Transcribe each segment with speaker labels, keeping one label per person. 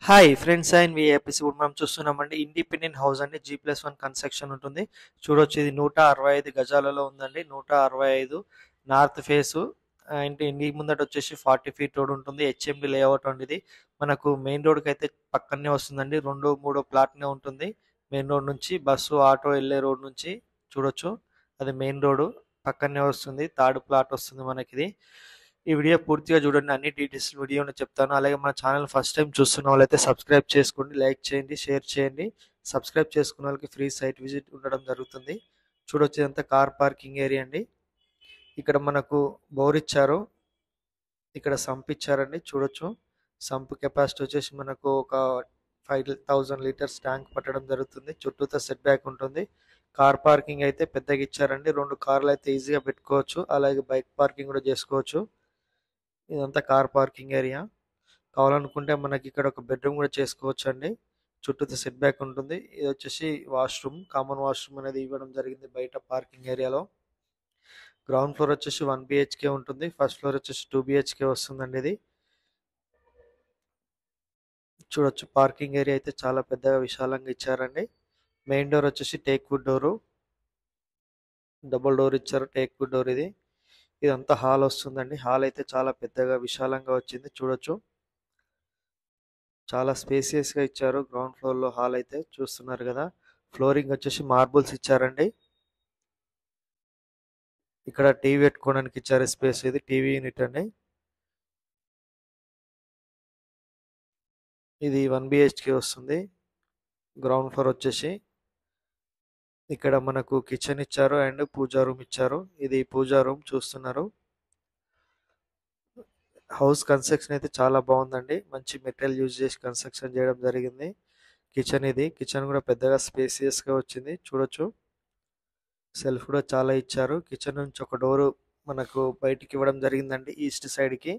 Speaker 1: Hi friends and ఈ episode మనం చూస్తున్నామండి. ఇండిపెండెంట్ హౌస్ అండి, G+1 కన్స్ట్రక్షన్ ఉంటుంది. చూడొచ్చు, ఇది 165 గజాలలో ఉందండి. 165 నార్త్ ఫేసు. ఇంటి ముందట వచ్చేసి 40 ఫీట్ రోడ్ ఉంటుంది. హెచ్ఎండి లేఅవుట్ అండి. ఇది మనకు మెయిన్ రోడ్కి అయితే పక్కనే వస్తుందండి. 2-3 ప్లాట్నే ఉంటుంది. మెయిన్ రోడ్ నుంచి బస్సు ఆటో వెళ్ళే రోడ్ నుంచి చూడొచ్చు, అది మెయిన్ రోడ్ పక్కనే వస్తుంది. థర్డ్ ప్లాట్ వస్తుంది మనకి ఇది. ఈ వీడియో పూర్తిగా చూడండి, అన్ని డీటెయిల్స్ వీడియోలో చెప్తాను. అలాగే మన ఛానల్ ఫస్ట్ టైం చూస్తున్న వాళ్ళైతే సబ్స్క్రైబ్ చేసుకోండి, లైక్ చేయండి, షేర్ చేయండి. సబ్స్క్రైబ్ చేసుకున్న వాళ్ళకి ఫ్రీ సైట్ విజిట్ ఉండడం జరుగుతుంది. చూడొచ్చు, ఇదంతా కార్ పార్కింగ్ ఏరియా అండి. ఇక్కడ మనకు బోర్ ఇచ్చారు, ఇక్కడ సంప్ ఇచ్చారండి. చూడొచ్చు, సంప్ కెపాసిటీ వచ్చేసి మనకు ఒక 5000 లీటర్స్ ట్యాంక్ పట్టడం జరుగుతుంది. చుట్టూతో సెట్ బ్యాక్ ఉంటుంది. కార్ పార్కింగ్ అయితే పెద్దగా ఇచ్చారండి. 2 కార్లు అయితే ఈజీగా పెట్టుకోవచ్చు. అలాగే బైక్ పార్కింగ్ కూడా చేసుకోవచ్చు. ఇదంతా కార్ పార్కింగ్ ఏరియా. కావాలనుకుంటే మనకి ఇక్కడ ఒక బెడ్రూమ్ కూడా చేసుకోవచ్చు అండి. చుట్టూ సెట్ బ్యాక్ ఉంటుంది. ఇది వచ్చేసి వాష్రూమ్, కామన్ వాష్రూమ్ అనేది ఇవ్వడం జరిగింది బయట పార్కింగ్ ఏరియాలో. గ్రౌండ్ ఫ్లోర్ వచ్చేసి 1 బిహెచ్కే ఉంటుంది. ఫస్ట్ ఫ్లోర్ వచ్చేసి 2 బిహెచ్కే వస్తుందండి. ఇది చూడొచ్చు, పార్కింగ్ ఏరియా అయితే చాలా పెద్దగా విశాలంగా ఇచ్చారండి. మెయిన్ డోర్ వచ్చేసి teak wood door, double door ఇచ్చారు, టేక్ వుడ్ డోర్. ఇదంతా హాల్ వస్తుందండి. హాల్ అయితే చాలా పెద్దగా విశాలంగా వచ్చింది. చూడొచ్చు, చాలా స్పేసియస్ గా ఇచ్చారు. గ్రౌండ్ ఫ్లోర్ లో హాల్ అయితే చూస్తున్నారు కదా. ఫ్లోరింగ్ వచ్చేసి మార్బుల్స్ ఇచ్చారండి. ఇక్కడ టీవీ పెట్టుకోవడానికి ఇచ్చారు స్పేస్. ఇది టీవీ యూనిట్ అండి. ఇది 1 బిహెచ్కే వస్తుంది. గ్రౌండ్ ఫ్లోర్ వచ్చేసి ఇక్కడ మనకు కిచెన్ ఇచ్చారు అండ్ పూజా రూమ్ ఇచ్చారు. ఇది పూజా రూమ్ చూస్తున్నారు. హౌస్ కన్స్ట్రక్షన్ అయితే చాలా బాగుందండి. మంచి మెటీరియల్ యూజ్ చేసి కన్స్ట్రక్షన్ చేయడం జరిగింది. కిచెన్, ఇది కిచెన్ కూడా పెద్దగా స్పేసియస్ గా వచ్చింది. చూడొచ్చు, సెల్ఫ్ కూడా చాలా ఇచ్చారు. కిచెన్ నుంచి ఒక డోర్ మనకు బయటికి ఇవ్వడం జరిగిందండి, ఈస్ట్ సైడ్ కి.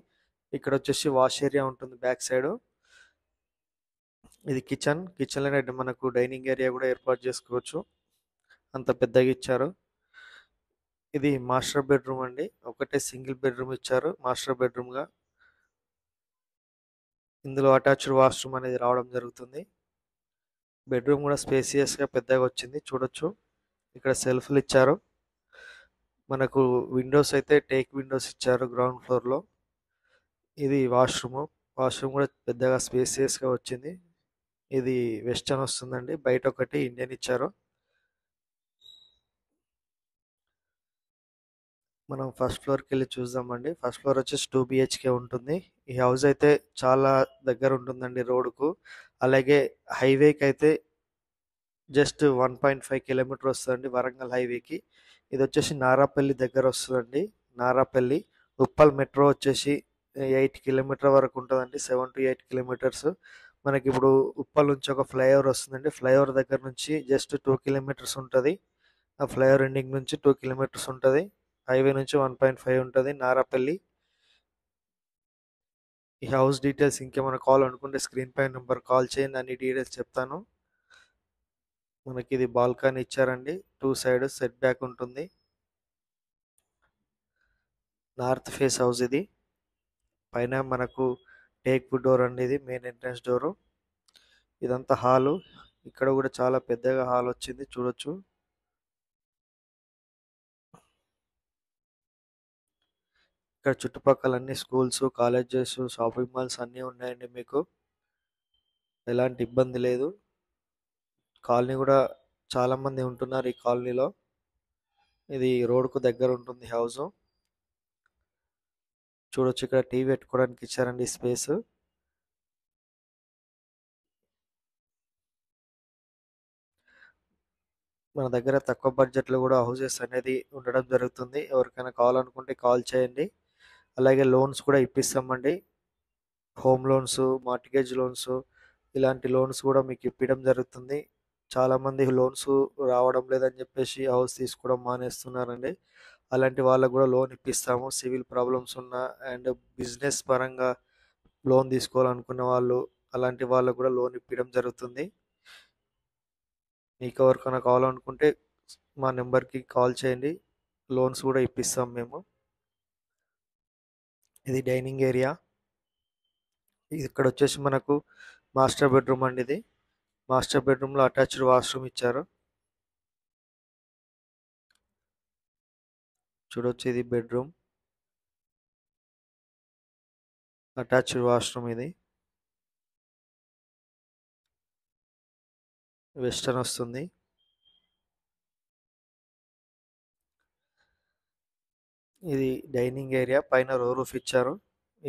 Speaker 1: ఇక్కడ వచ్చేసి వాష్ ఏరియా ఉంటుంది బ్యాక్ సైడ్. ఇది కిచెన్. కిచెన్ లోనే మనకు డైనింగ్ ఏరియా కూడా ఏర్పాటు చేసుకోవచ్చు, అంత పెద్దగా ఇచ్చారు. ఇది మాస్టర్ బెడ్రూమ్ అండి. ఒకటే సింగిల్ బెడ్రూమ్ ఇచ్చారు మాస్టర్ బెడ్రూమ్ గా. ఇందులో అటాచ్డ్ వాష్రూమ్ అనేది రావడం జరుగుతుంది. బెడ్రూమ్ కూడా స్పేసియస్ గా పెద్దగా వచ్చింది. చూడొచ్చు, ఇక్కడ సెల్ఫ్లు ఇచ్చారు. మనకు విండోస్ అయితే టేక్ విండోస్ ఇచ్చారు గ్రౌండ్ ఫ్లోర్ లో. ఇది వాష్రూమ్. వాష్రూమ్ కూడా పెద్దగా స్పేసియస్ గా వచ్చింది. ఇది వెస్టర్న్ వస్తుందండి. బయట ఒకటి ఇండియన్ ఇచ్చారు. మనం ఫస్ట్ ఫ్లోర్కి వెళ్ళి చూద్దామండి. ఫస్ట్ ఫ్లోర్ వచ్చేసి 2 బిహెచ్కే ఉంటుంది. ఈ హౌస్ అయితే చాలా దగ్గర ఉంటుందండి రోడ్డుకు. అలాగే హైవేకి అయితే జస్ట్ 1.5 కిలోమీటర్ వస్తుందండి, వరంగల్ హైవేకి. ఇది వచ్చేసి నారాపల్లి దగ్గర వస్తుందండి. నారాపల్లి ఉప్పల్ మెట్రో వచ్చేసి 8 కిలోమీటర్ వరకు ఉంటుందండి, 7 to 8 కిలోమీటర్స్. మనకి ఇప్పుడు ఉప్పల్ నుంచి ఒక ఫ్లైఓవర్ వస్తుందండి. ఫ్లైఓవర్ దగ్గర నుంచి జస్ట్ 2 కిలోమీటర్స్ ఉంటుంది. ఆ ఫ్లైఓవర్ ఎండింగ్ నుంచి 2 కిలోమీటర్స్ ఉంటుంది. హైవే నుంచి 1.5 ఉంటుంది నారాపల్లి. ఈ హౌస్ డీటెయిల్స్ ఇంకేమైనా కాల్ అనుకుంటే స్క్రీన్ పై నెంబర్ కాల్ చేయండి, అన్ని డీటెయిల్స్ చెప్తాను. మనకి ఇది బాల్కనీ ఇచ్చారండి. 2 సైడ్ సెట్ బ్యాక్ ఉంటుంది. నార్త్ ఫేస్ హౌస్ ఇది. పైన మనకు టేక్ వుడ్ డోర్ అండి, ఇది మెయిన్ ఎంట్రన్స్ డోరు. ఇదంతా హాలు. ఇక్కడ కూడా చాలా పెద్దగా హాల్ వచ్చింది. చూడొచ్చు, ఇక్కడ చుట్టుపక్కల అన్ని స్కూల్స్, కాలేజెస్, షాపింగ్ మాల్స్ అన్నీ ఉన్నాయండి. మీకు ఎలాంటి ఇబ్బంది లేదు. కాలనీ కూడా చాలా మంది ఉంటున్నారు ఈ కాలనీలో. ఇది రోడ్కు దగ్గర ఉంటుంది హౌస్. చూడొచ్చు, ఇక్కడ టీవీ పెట్టుకోవడానికి ఇచ్చారండి స్పేస్. మన దగ్గర తక్కువ బడ్జెట్లో కూడా హౌసెస్ అనేది ఉండడం జరుగుతుంది. ఎవరికైనా కావాలనుకుంటే కాల్ చేయండి. అలాగే లోన్స్ కూడా ఇప్పిస్తామండి. హోమ్ లోన్స్, మార్టిగేజ్ లోన్స్, ఇలాంటి లోన్స్ కూడా మీకు ఇప్పించడం జరుగుతుంది. చాలామంది లోన్స్ రావడం లేదని చెప్పేసి హౌస్ తీసుకోవడం మానేస్తున్నారండి. అలాంటి వాళ్ళకు కూడా లోన్ ఇప్పిస్తాము. సివిల్ ప్రాబ్లమ్స్ ఉన్న అండ్ బిజినెస్ పరంగా లోన్ తీసుకోవాలనుకున్న వాళ్ళు, అలాంటి వాళ్ళకు కూడా లోన్ ఇప్పించడం జరుగుతుంది. మీకు ఎవరికైనా కావాలనుకుంటే మా నెంబర్కి కాల్ చేయండి, లోన్స్ కూడా ఇప్పిస్తాం మేము. ఇది డైనింగ్ ఏరియా. ఇక్కడ వచ్చేసి మనకు మాస్టర్ బెడ్రూమ్ అండి. ఇది మాస్టర్ బెడ్రూమ్లో అటాచ్డ్ వాష్రూమ్ ఇచ్చారు. చూడొచ్చు, ఇది బెడ్రూమ్, అటాచ్డ్ వాష్రూమ్. ఇది వెస్టర్న్ వస్తుంది. ఇది డైనింగ్ ఏరియా, పైన రూఫ్ ఇచ్చారు.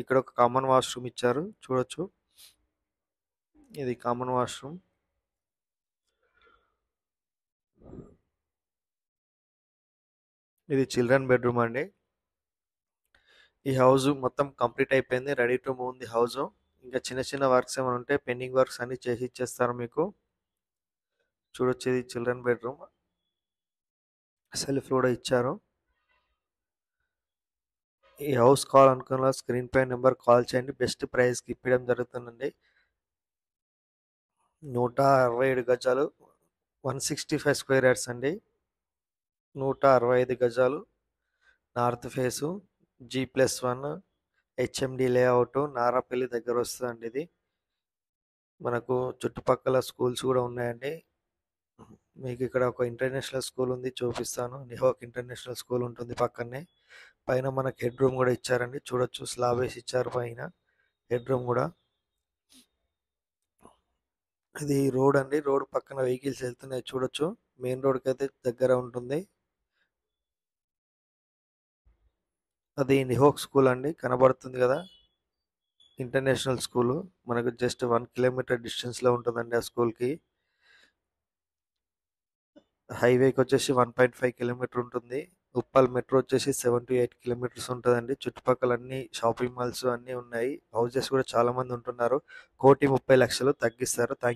Speaker 1: ఇక్కడ ఒక కామన్ వాష్రూమ్ ఇచ్చారు, చూడొచ్చు. ఇది కామన్ వాష్రూమ్. ఇది చిల్డ్రన్ బెడ్రూమ్ అండి. ఈ హౌస్ మొత్తం కంప్లీట్ అయిపోయింది, ready to move the house. ఇంకా చిన్న చిన్న వర్క్స్ ఏమైనా ఉంటే పెండింగ్ వర్క్స్ అన్ని చేసి ఇచ్చేస్తారు మీకు. చూడొచ్చు, ఇది చిల్డ్రన్ బెడ్రూమ్, సెల్ఫ్ కూడా ఇచ్చారు. ఈ హౌస్ కావాలనుకున్న స్క్రీన్ పై నెంబర్ కాల్ చేయండి, బెస్ట్ ప్రైస్కి ఇప్పడం జరుగుతుందండి. 167 గజాలు, 165 స్క్వేర్ యార్డ్స్ అండి. 165 గజాలు, north face, G+1 HMD layout, Narapalli దగ్గర వస్తుందండి. ఇది మనకు చుట్టుపక్కల స్కూల్స్ కూడా ఉన్నాయండి. మీకు ఇక్కడ ఒక ఇంటర్నేషనల్ స్కూల్ ఉంది, చూపిస్తాను. నిహోక్ ఇంటర్నేషనల్ స్కూల్ ఉంటుంది పక్కనే. పైన మనకి హెడ్ రూమ్ కూడా ఇచ్చారండి, చూడొచ్చు. స్లాబ్ వేసి ఇచ్చారు పైన, హెడ్ రూమ్ కూడా. ఇది రోడ్ అండి, రోడ్ పక్కన వెహికల్స్ వెళ్తున్నాయి, చూడొచ్చు. మెయిన్ రోడ్కి అయితే దగ్గర ఉంటుంది. అది నిహోక్ స్కూల్ అండి, కనబడుతుంది కదా, ఇంటర్నేషనల్ స్కూల్. మనకు జస్ట్ 1 కిలోమీటర్ డిస్టెన్స్లో ఉంటుందండి ఆ స్కూల్కి. హైవేకి వచ్చేసి 1.5 కిలోమీటర్ ఉంటుంది. ఉప్పల్ మెట్రో వచ్చేసి 7 to 8 కిలోమీటర్స్ ఉంటుందండి. చుట్టుపక్కల అన్ని షాపింగ్ మాల్స్ అన్నీ ఉన్నాయి. హౌసెస్ కూడా చాలా మంది ఉంటున్నారు. 1,30,00,000 తగ్గిస్తారు. థ్యాంక్